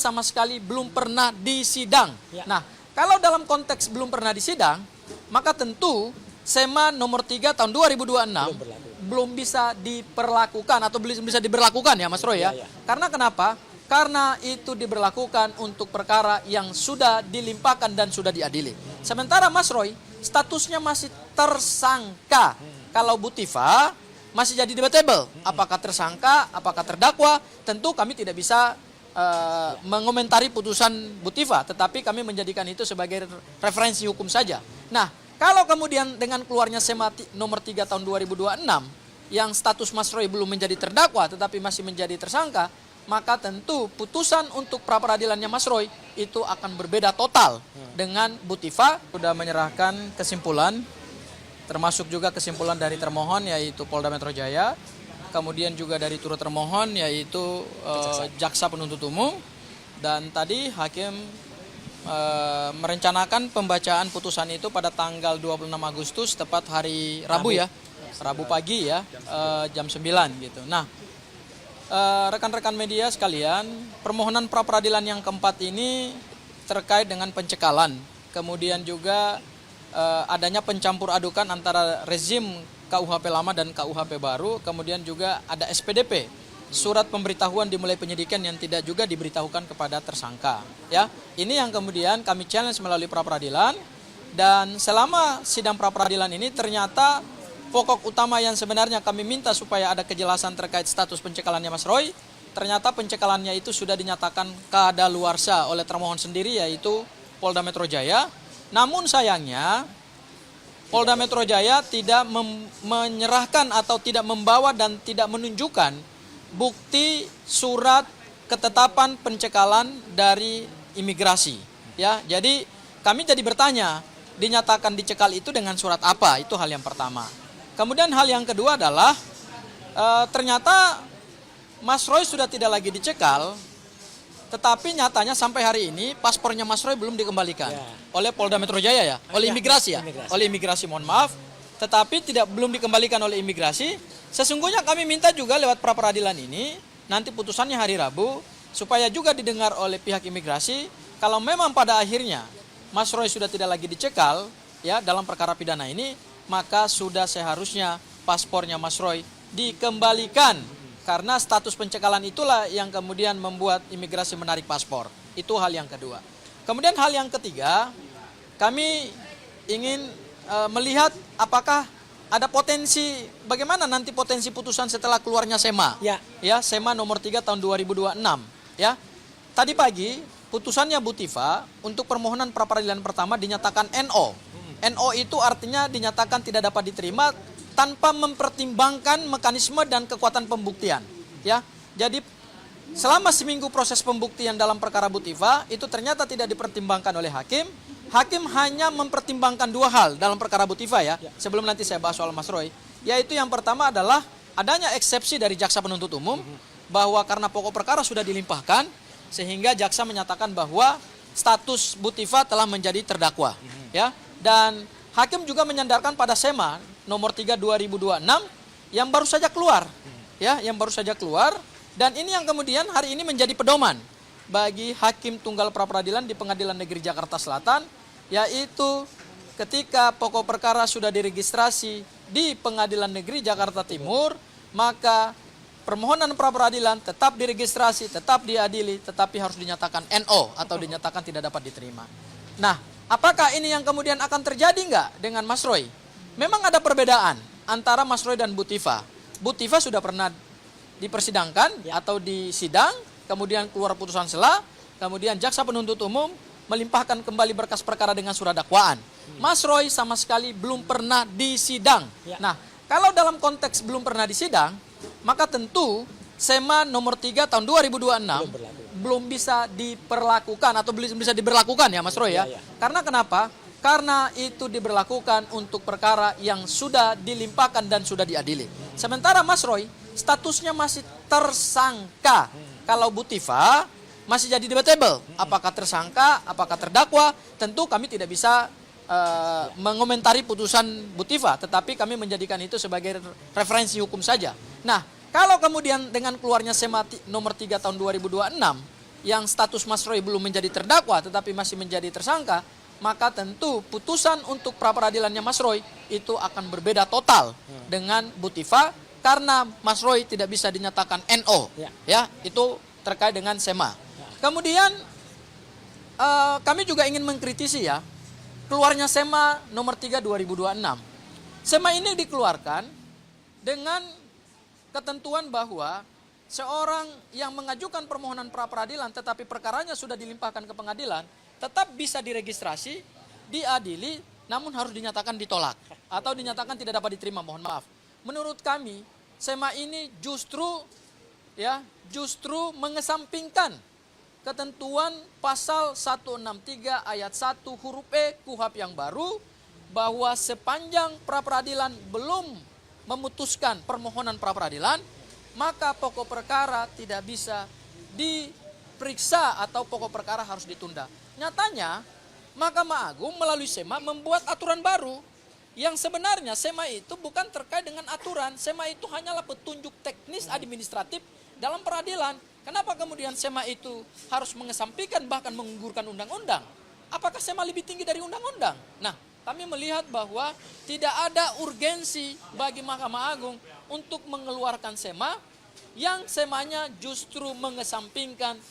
sama sekali belum pernah disidang. Ya. Nah, kalau dalam konteks belum pernah disidang, maka tentu SEMA nomor 3 tahun 2026 belum bisa diperlakukan atau belum bisa diberlakukan ya Mas Roy ya. Ya. Karena kenapa? Karena itu diberlakukan untuk perkara yang sudah dilimpahkan dan sudah diadili. Sementara Mas Roy statusnya masih tersangka. Kalau Bu Tifa masih jadi debatable. Apakah tersangka, apakah terdakwa, tentu kami tidak bisa mengomentari putusan Bu Tifa, tetapi kami menjadikan itu sebagai referensi hukum saja. Nah, kalau kemudian dengan keluarnya SEMA nomor 3 tahun 2026 yang status Mas Roy belum menjadi terdakwa tetapi masih menjadi tersangka, maka tentu putusan untuk pra-peradilannya Mas Roy itu akan berbeda total dengan Bu Tifa. Sudah menyerahkan kesimpulan, termasuk juga kesimpulan dari termohon yaitu Polda Metro Jaya, kemudian juga dari turut termohon yaitu jaksa penuntut umum, dan tadi hakim merencanakan pembacaan putusan itu pada tanggal 26 Agustus tepat hari Rabu ya, Rabu pagi ya, jam 9 gitu. Nah, rekan-rekan media sekalian, permohonan pra-peradilan yang keempat ini terkait dengan pencekalan, kemudian juga adanya pencampur adukan antara rezim KUHP lama dan KUHP baru, kemudian juga ada SPDP, surat pemberitahuan dimulai penyidikan yang tidak juga diberitahukan kepada tersangka. Ya, ini yang kemudian kami challenge melalui pra-peradilan, dan selama sidang pra-peradilan ini ternyata pokok utama yang sebenarnya kami minta supaya ada kejelasan terkait status pencekalannya Mas Roy, ternyata pencekalannya itu sudah dinyatakan kadaluarsa oleh termohon sendiri yaitu Polda Metro Jaya. Namun sayangnya Polda Metro Jaya tidak menyerahkan atau tidak membawa dan tidak menunjukkan bukti surat ketetapan pencekalan dari imigrasi. Ya, jadi kami jadi bertanya, dinyatakan dicekal itu dengan surat apa? Itu hal yang pertama. Kemudian hal yang kedua adalah ternyata Mas Roy sudah tidak lagi dicekal, tetapi nyatanya sampai hari ini paspornya Mas Roy belum dikembalikan oleh Polda Metro Jaya ya, oleh imigrasi ya, oleh imigrasi, mohon maaf, tetapi belum dikembalikan oleh imigrasi. Sesungguhnya kami minta juga lewat pra-peradilan ini, nanti putusannya hari Rabu, supaya juga didengar oleh pihak imigrasi, kalau memang pada akhirnya Mas Roy sudah tidak lagi dicekal ya dalam perkara pidana ini, maka sudah seharusnya paspornya Mas Roy dikembalikan. Karena status pencekalan itulah yang kemudian membuat imigrasi menarik paspor. Itu hal yang kedua. Kemudian hal yang ketiga, kami ingin melihat apakah ada potensi, bagaimana nanti potensi putusan setelah keluarnya SEMA. Ya, SEMA nomor 3 tahun 2026. Ya. Tadi pagi putusannya Bu Tifa untuk permohonan pra-peradilan pertama dinyatakan NO. NO itu artinya dinyatakan tidak dapat diterima tanpa mempertimbangkan mekanisme dan kekuatan pembuktian. Ya, jadi selama seminggu proses pembuktian dalam perkara Bu Tifa itu ternyata tidak dipertimbangkan oleh hakim. Hakim hanya mempertimbangkan dua hal dalam perkara Bu Tifa ya. Sebelum nanti saya bahas soal Mas Roy, yaitu yang pertama adalah adanya eksepsi dari jaksa penuntut umum bahwa karena pokok perkara sudah dilimpahkan sehingga jaksa menyatakan bahwa status Bu Tifa telah menjadi terdakwa. Ya, dan hakim juga menyandarkan pada SEMA nomor 3 2026 yang baru saja keluar. Ya, yang baru saja keluar, dan ini yang kemudian hari ini menjadi pedoman bagi hakim tunggal pra-peradilan di Pengadilan Negeri Jakarta Selatan, yaitu ketika pokok perkara sudah diregistrasi di Pengadilan Negeri Jakarta Timur, maka permohonan pra-peradilan tetap diregistrasi, tetap diadili, tetapi harus dinyatakan NO atau dinyatakan tidak dapat diterima. Nah, apakah ini yang kemudian akan terjadi nggak dengan Mas Roy? Memang ada perbedaan antara Mas Roy dan Bu Tifa. Bu Tifa sudah pernah dipersidangkan atau disidang, kemudian keluar putusan sela, kemudian jaksa penuntut umum melimpahkan kembali berkas perkara dengan surat dakwaan. Mas Roy sama sekali belum pernah disidang. Nah, kalau dalam konteks belum pernah disidang, maka tentu SEMA nomor 3 tahun 2026 belum bisa diperlakukan atau belum bisa diberlakukan ya Mas Roy ya. Karena kenapa? Karena itu diberlakukan untuk perkara yang sudah dilimpahkan dan sudah diadili. Sementara Mas Roy statusnya masih tersangka. Kalau Bu Tifa masih jadi debatable. Apakah tersangka, apakah terdakwa, tentu kami tidak bisa mengomentari putusan Bu Tifa, tetapi kami menjadikan itu sebagai referensi hukum saja. Nah, kalau kemudian dengan keluarnya SEMA nomor 3 tahun 2026 yang status Mas Roy belum menjadi terdakwa tetapi masih menjadi tersangka, maka tentu putusan untuk pra-peradilannya Mas Roy itu akan berbeda total dengan Bu Tifa, karena Mas Roy tidak bisa dinyatakan NO. Ya, itu terkait dengan SEMA. Kemudian kami juga ingin mengkritisi ya, keluarnya SEMA nomor 3 2026. SEMA ini dikeluarkan dengan ketentuan bahwa seorang yang mengajukan permohonan pra-peradilan tetapi perkaranya sudah dilimpahkan ke pengadilan tetap bisa diregistrasi, diadili, namun harus dinyatakan ditolak atau dinyatakan tidak dapat diterima, mohon maaf. Menurut kami, SEMA ini justru mengesampingkan ketentuan pasal 163 ayat 1 huruf E KUHP yang baru, bahwa sepanjang pra-peradilan belum memutuskan permohonan pra-peradilan, maka pokok perkara tidak bisa diperiksa atau pokok perkara harus ditunda. Nyatanya, Mahkamah Agung melalui SEMA membuat aturan baru yang sebenarnya SEMA itu bukan terkait dengan aturan. SEMA itu hanyalah petunjuk teknis administratif dalam peradilan. Kenapa kemudian SEMA itu harus mengesampingkan bahkan menggugurkan undang-undang? Apakah SEMA lebih tinggi dari undang-undang? Nah, kami melihat bahwa tidak ada urgensi bagi Mahkamah Agung untuk mengeluarkan SEMA yang SEMA-nya justru mengesampingkan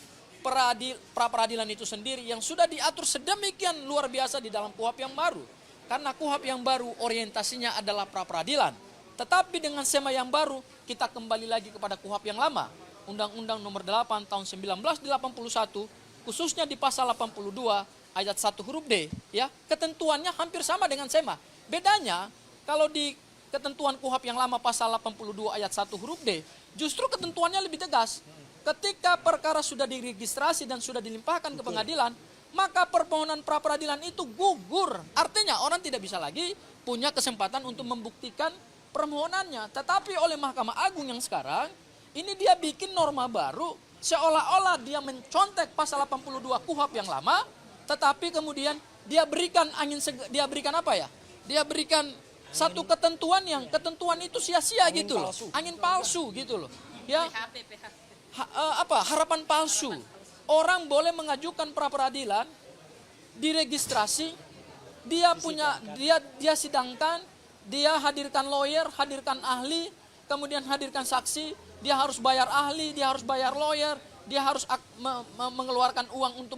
pra-peradilan itu sendiri yang sudah diatur sedemikian luar biasa di dalam KUHP yang baru. Karena KUHP yang baru orientasinya adalah pra-peradilan. Tetapi dengan SEMA yang baru kita kembali lagi kepada KUHP yang lama. Undang-Undang nomor 8 tahun 1981 khususnya di pasal 82 ayat 1 huruf D, ya, ketentuannya hampir sama dengan SEMA. Bedanya kalau di ketentuan KUHP yang lama pasal 82 ayat 1 huruf D, justru ketentuannya lebih tegas. Ketika perkara sudah diregistrasi dan sudah dilimpahkan ke pengadilan, maka permohonan pra-peradilan itu gugur. Artinya orang tidak bisa lagi punya kesempatan untuk membuktikan permohonannya. Tetapi oleh Mahkamah Agung yang sekarang, ini dia bikin norma baru, seolah-olah dia mencontek pasal 82 KUHP yang lama, tetapi kemudian dia berikan dia berikan apa ya? Dia berikan satu ketentuan yang ketentuan itu sia-sia gitu loh. Angin palsu gitu loh. Ya. Harapan palsu. Orang boleh mengajukan pra-peradilan, diregistrasi, dia sidangkan, dia hadirkan lawyer, hadirkan ahli, kemudian hadirkan saksi, dia harus bayar ahli, dia harus bayar lawyer, dia harus mengeluarkan uang untuk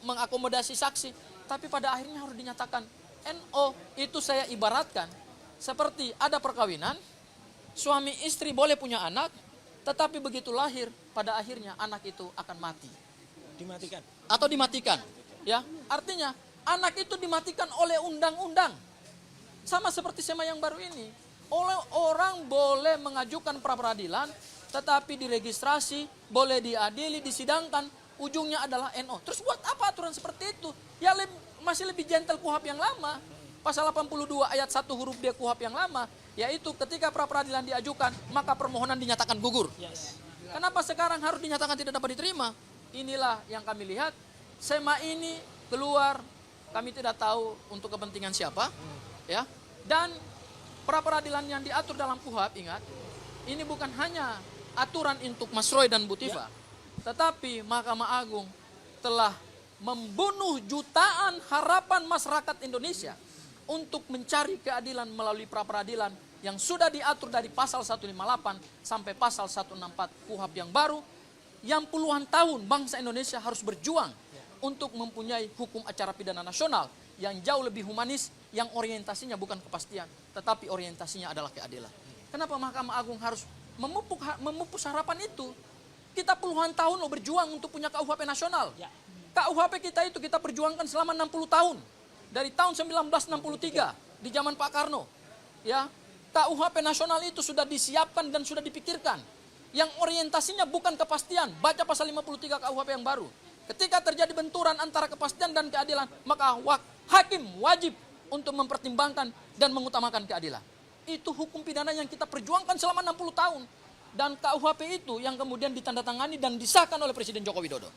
mengakomodasi saksi. Tapi pada akhirnya harus dinyatakan NO. Itu saya ibaratkan seperti ada perkawinan, suami istri boleh punya anak, tetapi begitu lahir, pada akhirnya anak itu akan mati. Dimatikan. Atau dimatikan. Ya, artinya anak itu dimatikan oleh undang-undang. Sama seperti SEMA yang baru ini. Orang boleh mengajukan pra-peradilan, tetapi diregistrasi, boleh diadili, disidangkan, ujungnya adalah NO. Terus buat apa aturan seperti itu? Ya masih lebih gentle KUHP yang lama. Pasal 82 ayat 1 huruf D KUHP yang lama, yaitu ketika pra-peradilan diajukan, maka permohonan dinyatakan gugur. Kenapa sekarang harus dinyatakan tidak dapat diterima? Inilah yang kami lihat, SEMA ini keluar, kami tidak tahu untuk kepentingan siapa, ya. Dan pra-peradilan yang diatur dalam KUHP, ingat, ini bukan hanya aturan untuk Mas Roy dan Bu Tifa, tetapi Mahkamah Agung telah membunuh jutaan harapan masyarakat Indonesia untuk mencari keadilan melalui pra-peradilan yang sudah diatur dari pasal 158 sampai pasal 164 KUHP yang baru, yang puluhan tahun bangsa Indonesia harus berjuang untuk mempunyai hukum acara pidana nasional yang jauh lebih humanis, yang orientasinya bukan kepastian, tetapi orientasinya adalah keadilan. Kenapa Mahkamah Agung harus memupus harapan itu? Kita puluhan tahun loh berjuang untuk punya KUHP nasional. KUHP kita itu kita perjuangkan selama 60 tahun. Dari tahun 1963 di zaman Pak Karno. Ya, KUHP nasional itu sudah disiapkan dan sudah dipikirkan. Yang orientasinya bukan kepastian. Baca pasal 53 KUHP yang baru. Ketika terjadi benturan antara kepastian dan keadilan, maka hakim wajib untuk mempertimbangkan dan mengutamakan keadilan. Itu hukum pidana yang kita perjuangkan selama 60 tahun. Dan KUHP itu yang kemudian ditandatangani dan disahkan oleh Presiden Joko Widodo.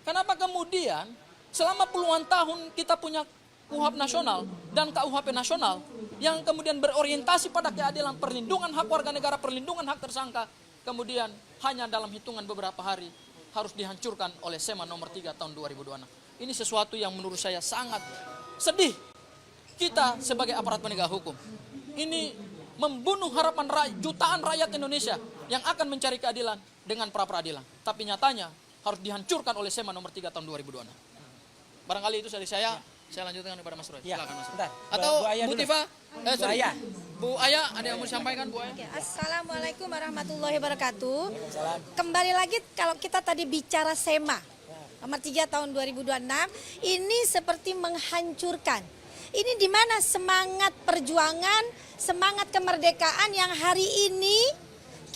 Kenapa kemudian selama puluhan tahun kita punya KUHP nasional dan KUHP nasional yang kemudian berorientasi pada keadilan, perlindungan hak warga negara, perlindungan hak tersangka, kemudian hanya dalam hitungan beberapa hari harus dihancurkan oleh SEMA nomor 3 tahun 2026. Ini sesuatu yang menurut saya sangat sedih. Kita sebagai aparat penegak hukum ini membunuh harapan jutaan rakyat Indonesia yang akan mencari keadilan dengan pra-peradilan. Tapi nyatanya harus dihancurkan oleh SEMA nomor 3 tahun 2026. Barangkali itu dari saya. Saya lanjutkan kepada Mas Roy. Silakan Mas Roy. Atau Bu Tifa, Bu Aya, ada yang mau Oke. disampaikan Bu Aya? Assalamualaikum warahmatullahi wabarakatuh. Kembali lagi kalau kita tadi bicara SEMA nomor 3 tahun 2026, ini seperti menghancurkan. Ini di mana semangat perjuangan, semangat kemerdekaan yang hari ini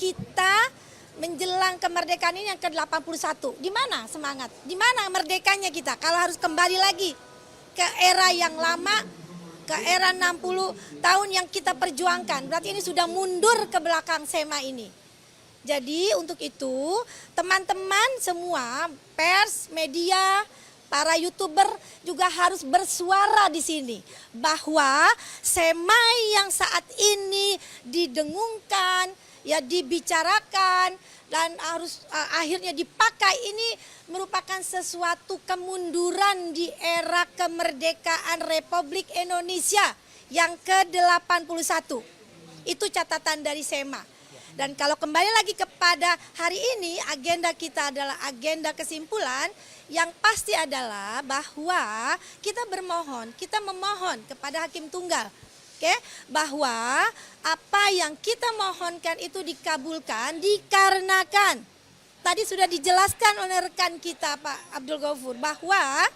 kita menjelang kemerdekaan ini yang ke-81. Di mana semangat? Di mana merdekanya kita? Kalau harus kembali lagi ke era yang lama, ke era 60 tahun yang kita perjuangkan. Berarti ini sudah mundur ke belakang SEMA ini. Jadi untuk itu teman-teman semua, pers, media, para YouTuber juga harus bersuara di sini. Bahwa SEMA yang saat ini didengungkan, ya dibicarakan, dan harus akhirnya dipakai ini merupakan sesuatu kemunduran di era kemerdekaan Republik Indonesia yang ke-81. Itu catatan dari SEMA. Dan kalau kembali lagi kepada hari ini, agenda kita adalah agenda kesimpulan yang pasti adalah bahwa kita memohon kepada Hakim Tunggal, bahwa apa yang kita mohonkan itu dikabulkan dikarenakan tadi sudah dijelaskan oleh rekan kita Pak Abdul Ghafur bahwa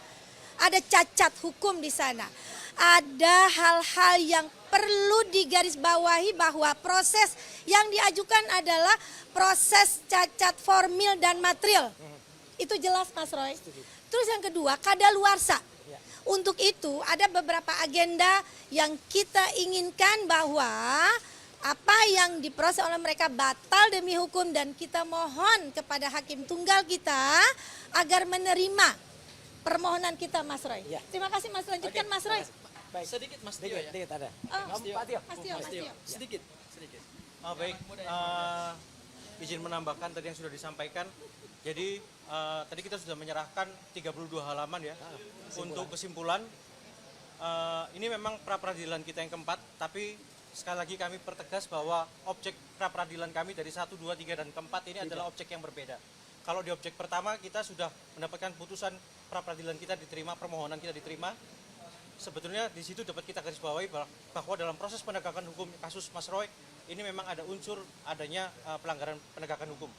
ada cacat hukum di sana. Ada hal-hal yang perlu digarisbawahi bahwa proses yang diajukan adalah proses cacat formil dan material. Itu jelas Mas Roy. Terus yang kedua, kadaluarsa. Untuk itu ada beberapa agenda yang kita inginkan bahwa apa yang diproses oleh mereka batal demi hukum dan kita mohon kepada Hakim Tunggal kita agar menerima permohonan kita Mas Roy. Terima kasih Mas, lanjutkan Mas Roy. Baik. Sedikit Mas Tio ya. Sedikit ada. Mas Tio. Sedikit. Baik, izin menambahkan tadi yang sudah disampaikan. Jadi tadi kita sudah menyerahkan 32 halaman ya untuk kesimpulan. Ini memang pra-peradilan kita yang keempat, tapi sekali lagi kami pertegas bahwa objek pra-peradilan kami dari 1, 2, 3, dan keempat ini adalah objek yang berbeda. Kalau di objek pertama kita sudah mendapatkan putusan pra-peradilan kita diterima, permohonan kita diterima. Sebetulnya di situ dapat kita garis bawahi bahwa dalam proses penegakan hukum kasus Mas Roy ini memang ada unsur adanya pelanggaran penegakan hukum.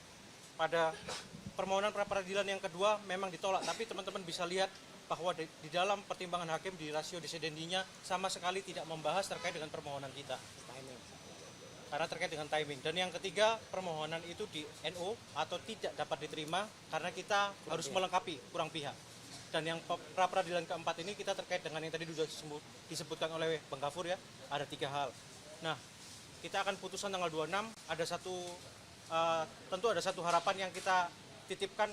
Pada permohonan pra-peradilan yang kedua memang ditolak, tapi teman-teman bisa lihat bahwa di dalam pertimbangan hakim di rasio desidendinya sama sekali tidak membahas terkait dengan permohonan kita. Karena terkait dengan timing. Dan yang ketiga, permohonan itu di NO atau tidak dapat diterima karena kita harus melengkapi kurang pihak. Dan yang pra-peradilan keempat ini kita terkait dengan yang tadi sudah disebutkan oleh Bang Ghafur ya, ada 3 hal. Nah, kita akan putusan tanggal 26, tentu ada satu harapan yang kita titipkan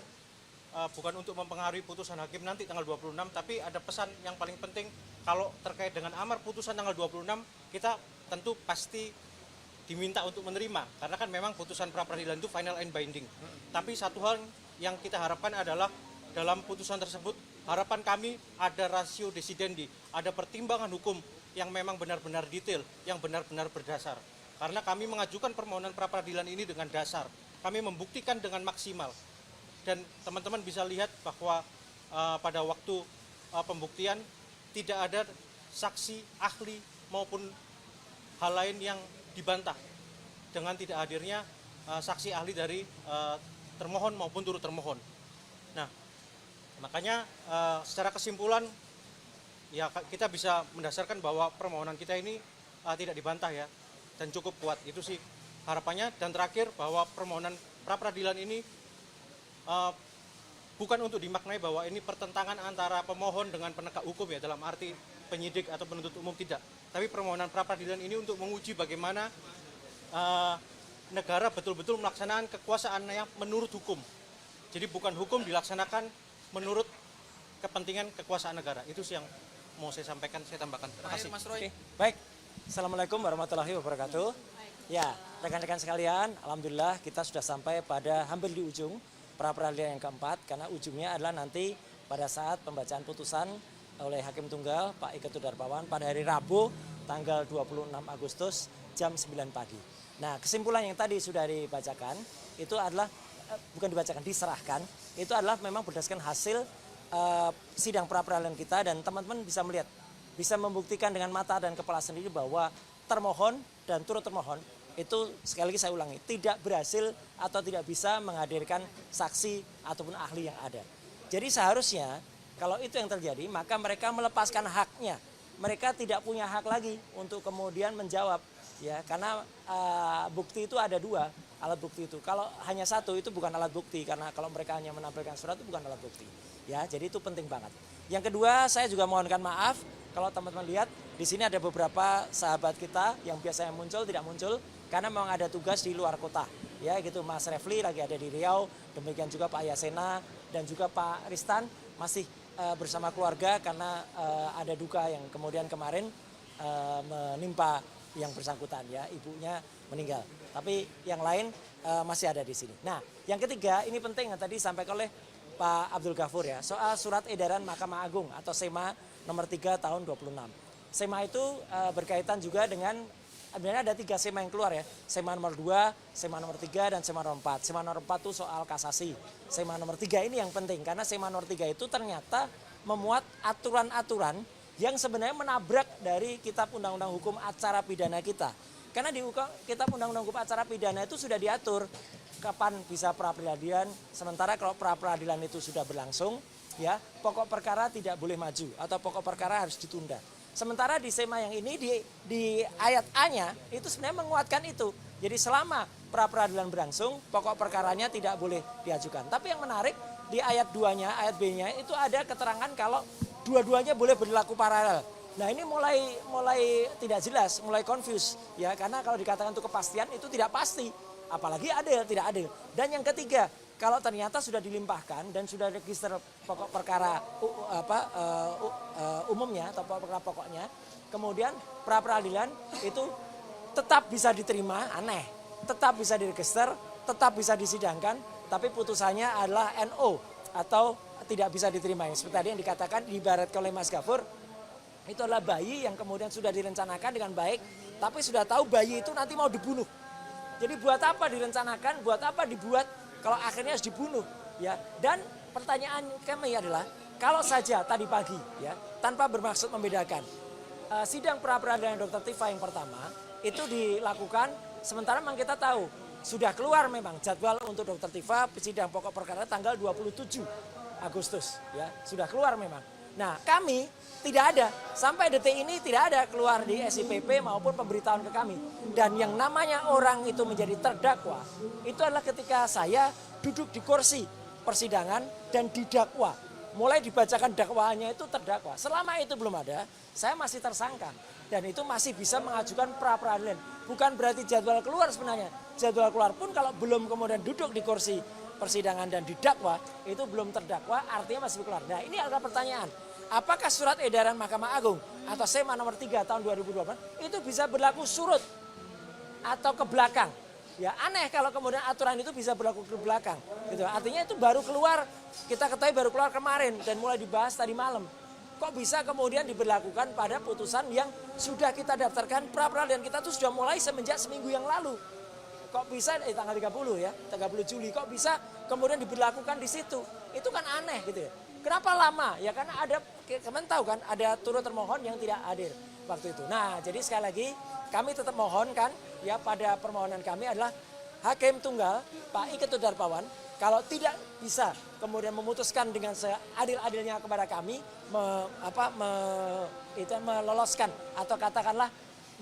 bukan untuk mempengaruhi putusan hakim nanti tanggal 26, tapi ada pesan yang paling penting kalau terkait dengan amar putusan tanggal 26, kita tentu pasti diminta untuk menerima, karena kan memang putusan pra-peradilan itu final and binding. Tapi satu hal yang kita harapkan adalah dalam putusan tersebut, harapan kami ada rasio desidendi, ada pertimbangan hukum yang memang benar-benar detail, yang benar-benar berdasar. Karena kami mengajukan permohonan pra-peradilan ini dengan dasar, kami membuktikan dengan maksimal. Dan teman-teman bisa lihat bahwa pada waktu pembuktian tidak ada saksi, ahli maupun hal lain yang dibantah dengan tidak hadirnya saksi ahli dari termohon maupun turut termohon. Nah, makanya secara kesimpulan ya kita bisa mendasarkan bahwa permohonan kita ini tidak dibantah ya dan cukup kuat. Itu sih harapannya. Dan terakhir bahwa permohonan pra-peradilan ini bukan untuk dimaknai bahwa ini pertentangan antara pemohon dengan penegak hukum ya, dalam arti penyidik atau penuntut umum, tidak. Tapi permohonan pra-peradilan ini untuk menguji bagaimana negara betul-betul melaksanakan kekuasaannya menurut hukum. Jadi bukan hukum dilaksanakan menurut kepentingan kekuasaan negara. Itu sih yang mau saya sampaikan, saya tambahkan. Terima kasih. Mas Roy. Baik, Assalamualaikum warahmatullahi wabarakatuh. Ya, rekan-rekan sekalian, alhamdulillah kita sudah sampai pada hampir di ujung pra peradilan yang keempat, karena ujungnya adalah nanti pada saat pembacaan putusan oleh Hakim Tunggal Pak Iketu Darpawan pada hari Rabu tanggal 26 Agustus jam 9 pagi. Nah, kesimpulan yang tadi sudah dibacakan itu adalah bukan dibacakan, diserahkan, itu adalah memang berdasarkan hasil sidang pra peradilan kita, dan teman-teman bisa melihat, bisa membuktikan dengan mata dan kepala sendiri bahwa termohon dan turut termohon itu, sekali lagi saya ulangi, tidak berhasil atau tidak bisa menghadirkan saksi ataupun ahli yang ada. Jadi seharusnya kalau itu yang terjadi, maka mereka melepaskan haknya. Mereka tidak punya hak lagi untuk kemudian menjawab, ya, karena bukti itu ada dua alat bukti itu. Kalau hanya satu itu bukan alat bukti, karena kalau mereka hanya menampilkan surat itu bukan alat bukti. Ya, jadi itu penting banget. Yang kedua, saya juga mohonkan maaf kalau teman-teman lihat di sini ada beberapa sahabat kita yang biasanya muncul tidak muncul karena memang ada tugas di luar kota. Ya, gitu, Mas Refli lagi ada di Riau, demikian juga Pak Yasena dan juga Pak Ristan masih bersama keluarga karena ada duka yang kemudian kemarin menimpa yang bersangkutan, ya, ibunya meninggal. Tapi yang lain masih ada di sini. Nah, yang ketiga ini penting yang tadi disampaikan oleh Pak Abdul Ghafur, ya, soal surat edaran Mahkamah Agung atau SEMA nomor 3 tahun 26. SEMA itu berkaitan juga dengan, sebenarnya ada 3 SEMA yang keluar, ya. SEMA nomor 2, SEMA nomor 3, dan SEMA nomor 4. SEMA nomor 4 itu soal kasasi. SEMA nomor 3 ini yang penting karena SEMA nomor 3 itu ternyata memuat aturan-aturan yang sebenarnya menabrak dari Kitab Undang-Undang Hukum Acara Pidana kita. Karena di Kitab Undang-Undang Hukum Acara Pidana itu sudah diatur kapan bisa pra peradilan, sementara kalau pra peradilan itu sudah berlangsung, ya, pokok perkara tidak boleh maju atau pokok perkara harus ditunda. Sementara di SEMA yang ini di ayat A-nya itu sebenarnya menguatkan itu. Jadi selama pra peradilan berlangsung, pokok perkaranya tidak boleh diajukan. Tapi yang menarik di ayat 2-nya, ayat B-nya itu ada keterangan kalau dua-duanya boleh berlaku paralel. Nah, ini mulai tidak jelas, mulai confuse, ya, karena kalau dikatakan itu kepastian itu tidak pasti, apalagi adil, tidak adil. Dan yang ketiga, kalau ternyata sudah dilimpahkan dan sudah register pokok perkara umumnya atau pokok perkara pokoknya, kemudian pra peradilan itu tetap bisa diterima, aneh, tetap bisa diregister, tetap bisa disidangkan, tapi putusannya adalah NO atau tidak bisa diterima. Seperti tadi yang dikatakan, diibaratkan oleh Mas Ghafur, itu adalah bayi yang kemudian sudah direncanakan dengan baik, tapi sudah tahu bayi itu nanti mau dibunuh. Jadi buat apa direncanakan, buat apa dibuat kalau akhirnya harus dibunuh, ya. Dan pertanyaan kami adalah, kalau saja tadi pagi, ya, tanpa bermaksud membedakan, sidang pra peradilan Dr. Tifa yang pertama itu dilakukan sementara memang kita tahu sudah keluar memang jadwal untuk Dr. Tifa sidang pokok perkara tanggal 27 Agustus, ya, sudah keluar memang. Nah, kami tidak ada, sampai detik ini tidak ada keluar di SIPP maupun pemberitahuan ke kami. Dan yang namanya orang itu menjadi terdakwa, itu adalah ketika saya duduk di kursi persidangan dan didakwa. Mulai dibacakan dakwaannya itu terdakwa. Selama itu belum ada, saya masih tersangka. Dan itu masih bisa mengajukan pra peradilan. Bukan berarti jadwal keluar sebenarnya. Jadwal keluar pun kalau belum kemudian duduk di kursi persidangan dan didakwa, itu belum terdakwa, artinya masih keluar. Nah, ini adalah pertanyaan. Apakah surat edaran Mahkamah Agung atau SEMA nomor 3 tahun 2020 itu bisa berlaku surut atau ke belakang? Ya, aneh kalau kemudian aturan itu bisa berlaku ke belakang. Gitu. Artinya itu baru keluar, kita ketahui baru keluar kemarin dan mulai dibahas tadi malam. Kok bisa kemudian diberlakukan pada putusan yang sudah kita daftarkan pra peradilan kita itu sudah mulai semenjak seminggu yang lalu. Kok bisa tanggal 30 ya, 30 Juli kok bisa kemudian diberlakukan di situ? Itu kan aneh gitu ya. Kenapa lama? Ya karena ada, kalian tahu kan, ada turut termohon yang tidak hadir waktu itu. Nah, jadi sekali lagi kami tetap mohon kan, ya, pada permohonan kami adalah Hakim Tunggal Pak Iketu Darpawan kalau tidak bisa kemudian memutuskan dengan seadil-adilnya kepada kami, meloloskan atau katakanlah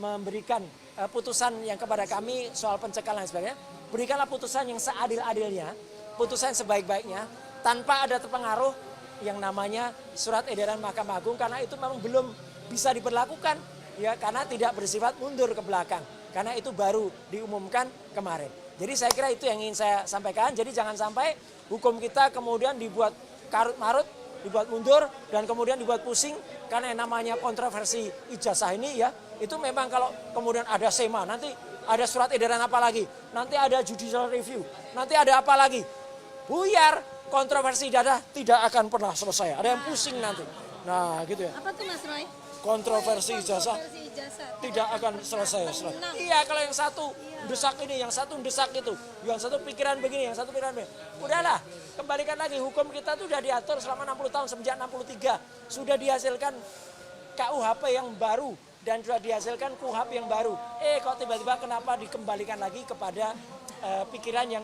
memberikan putusan yang kepada kami soal pencekalan dan sebagainya, berikanlah putusan yang seadil-adilnya, putusan yang sebaik-baiknya, tanpa ada terpengaruh yang namanya surat edaran Mahkamah Agung, karena itu memang belum bisa diberlakukan, ya, karena tidak bersifat mundur ke belakang, karena itu baru diumumkan kemarin. Jadi saya kira itu yang ingin saya sampaikan. Jadi jangan sampai hukum kita kemudian dibuat karut-marut, dibuat mundur, dan kemudian dibuat pusing karena yang namanya kontroversi ijazah ini, ya. Itu memang kalau kemudian ada SEMA, nanti ada surat edaran apa lagi, nanti ada judicial review, nanti ada apa lagi. buyar, kontroversi dada tidak akan pernah selesai. Ada yang pusing nanti. Nah gitu ya. Apa tuh Mas Roy? Kontroversi ijazah Kontroversi ijazah. tidak akan selesai. Iya, kalau yang satu desak ini, yang satu desak itu, yang satu pikiran begini, yang satu pikiran begini. Udahlah, kembalikan lagi, hukum kita tuh sudah diatur selama 60 tahun, semenjak 63. Sudah dihasilkan KUHP yang baru dan sudah dihasilkan KUHAP yang baru. Kok tiba-tiba kenapa dikembalikan lagi kepada pikiran yang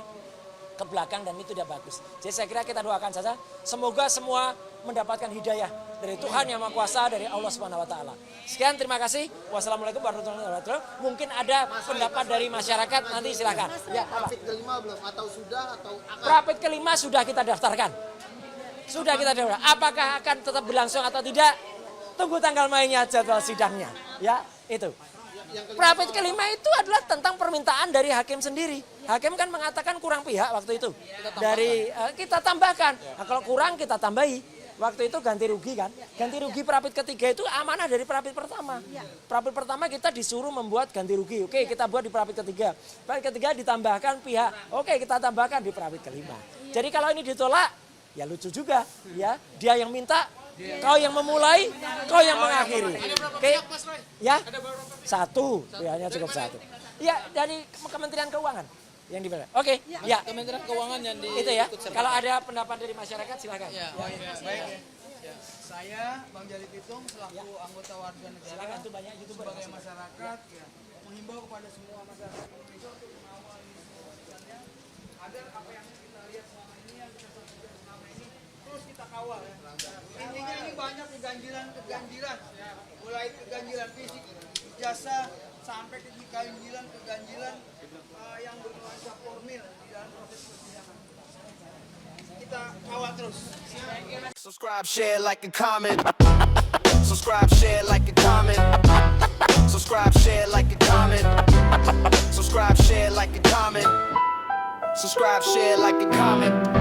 ke belakang dan itu tidak bagus. Jadi saya kira kita doakan saja, semoga semua mendapatkan hidayah dari Tuhan Yang Maha Kuasa, dari Allah Subhanahu wa taala. Sekian, terima kasih. Wassalamualaikum warahmatullahi wabarakatuh. Mungkin ada pendapat dari masyarakat, nanti silakan. Ya, apa? Rapid kelima belum atau sudah atau akan? Rapid kelima sudah kita daftarkan. Sudah kita daftarkan. Apakah akan tetap berlangsung atau tidak? Tunggu tanggal mainnya, jadwal sidangnya. Ya, itu. Rapid kelima itu adalah tentang permintaan dari hakim sendiri. Hakim kan mengatakan kurang pihak waktu itu. Dari kita tambahkan. Nah, kalau kurang kita tambahi. Waktu itu ganti rugi kan. Ganti rugi perapit ketiga itu amanah dari perapit pertama. Perapit pertama kita disuruh membuat ganti rugi. Oke, kita buat di perapit ketiga. Perapit ketiga ditambahkan pihak. Oke, kita tambahkan di perapit kelima. Jadi kalau ini ditolak, ya lucu juga. Ya, dia yang minta, kau yang memulai, kau yang mengakhiri. Oke, ya, satu, pihaknya cukup satu. Ya, dari Kementerian Keuangan yang dibela. Oke, ya. Kementerian Keuangan yang di Itu ya. Kalau ada pendapat dari masyarakat silakan. Ya. Baik. Saya Bang Jali Pitung selaku anggota warga negara Silakan tuh banyak YouTuber. sebagai masyarakat menghimbau kepada semua masyarakat Indonesia untuk mengawal informasinya agar apa yang kita lihat selama ini yang kita saksikan selama ini terus kita kawal ya. Intinya ini banyak keganjilan mulai keganjilan fisik, jasa sampai ke keganjilan yang bernuansa formil di dalam proses persidangan. Kita kawal terus. Subscribe, share, like, and comment. Subscribe, share, like, and comment. Subscribe, share, like, and comment. Subscribe, share, like, and comment. Subscribe, share, like, and comment.